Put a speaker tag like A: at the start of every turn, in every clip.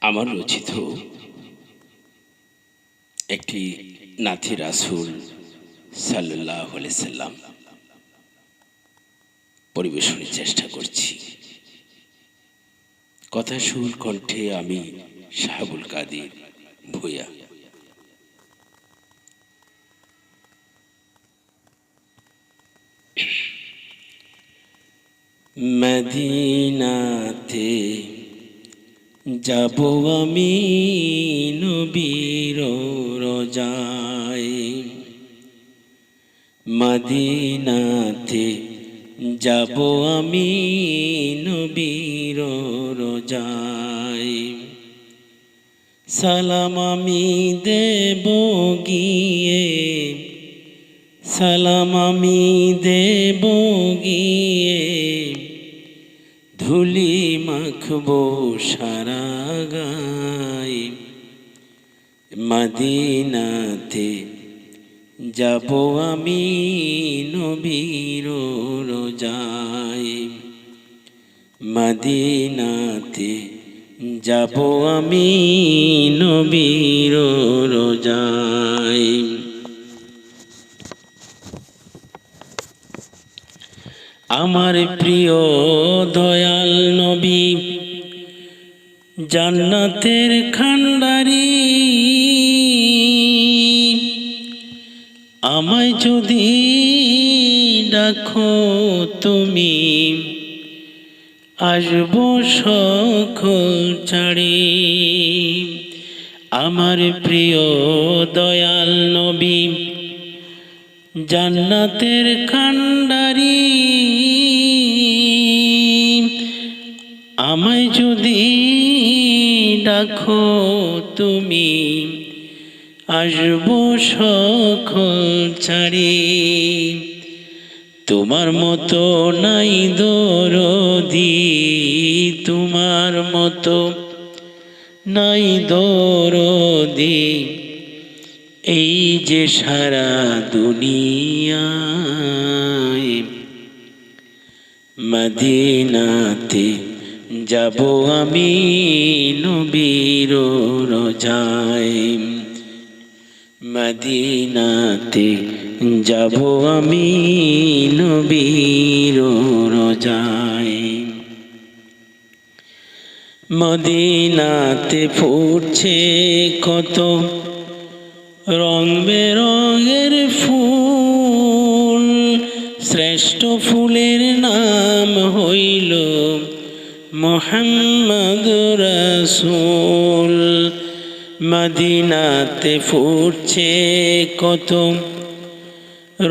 A: আমার রচিত একটি নাথি রাসূল সাল্লাল্লাহু আলাইহি সাল্লাম পরিবেশনের চেষ্টা করছি। কথা সুর কণ্ঠে আমি শাহাবুল কাদির ভূঁইয়া। মদিনাতে যাব আমি নবীর রোজায়, মদিনাতে যাব আমি নবীর রোজায়। সালাম আমি দেব গিয়ে, সালাম আমি দেব গিয়ে, ধুলি মাখবো সারা গায়। মদিনাতে যাব আমি নবীর রোজায়, মদিনাতে যাব আমি নবীর রোজায়। আমার প্রিয় দয়াল নবী জান্নাতের খান্ডারি, আমায় যদি ডাকো তুমি আসবো সকল ছাড়ি। আমার প্রিয় দয়াল নবী জান্নাতের খান্ডারি, আমায় যদি ডাকো তুমি আসবো সকল ছাড়ি। তোমার মতো নাই দরদি, তোমার মতো নাই দরদি, এই যে সারা দুনিয়ায়। মদিনাতে যাব আমি নবীর রোজায়, মদিনাতে যাব আমি নবীর রোজায়। মদিনাতে ফুটছে কত রং বেরঙের ফুল, শ্রেষ্ঠ ফুলের নাম হইল মুহাম্মদ রাসূল। মদিনাতে ফুটছে কত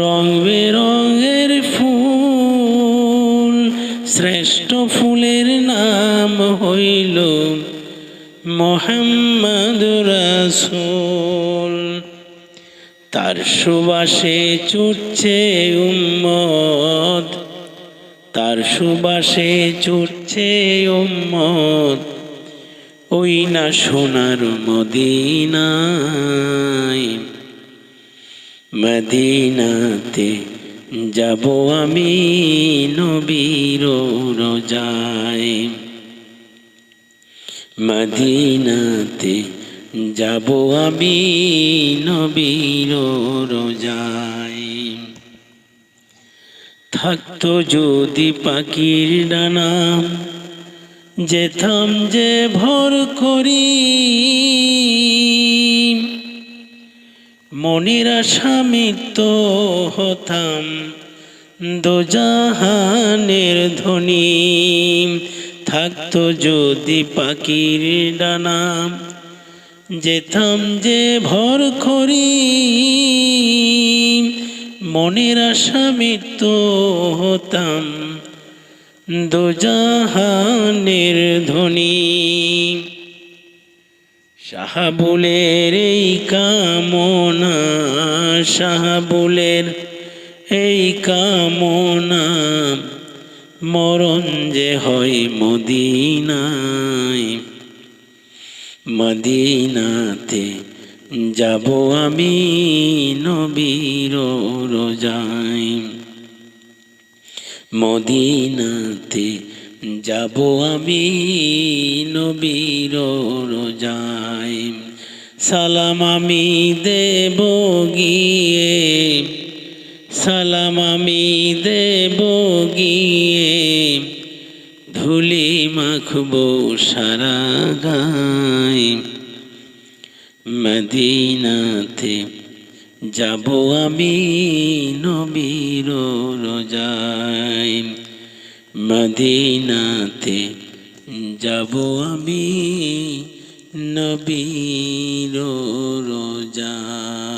A: রং বেরঙের ফুল, শ্রেষ্ঠ ফুলের নাম হইল মুহাম্মদ রাসূল। তার সুবাসে ছুটছে উম্মত, তার সুবাসে ছুটছে উম্মত, ওই না সোনার মদিনায়। মদিনাতে যাব আমি নবীর রোজায়, মদিনাতে যাব আমি নবীর রোজায়। থাকতো যদি পাখির ডানা, যেতাম যে ভর করি, মনের আশা মিটত হতাম দোজাহানের ধনী। থাকতো যদি পাখির ডানা, যেতাম যে ভর করি, মনের আশা মিটত হতাম দোজাহানের ধনী। শাহাবুলের এই কামনা, শাহাবুলের এই কামনা, মরণ যে হয় মদিনায়। মদিনাতে যাব আমি নবীর রোজায়, মদিনাতে যাব আমি নবীর রোজায়, সালাম আমি দেব গিয়ে, সালাম আমি দেব গিয়ে, ধুলি মাখবো সারা গায়। মদিনাতে যাব আমি নবীর রোজায়, মদিনাতে যাব আমি নবীর রোজায়।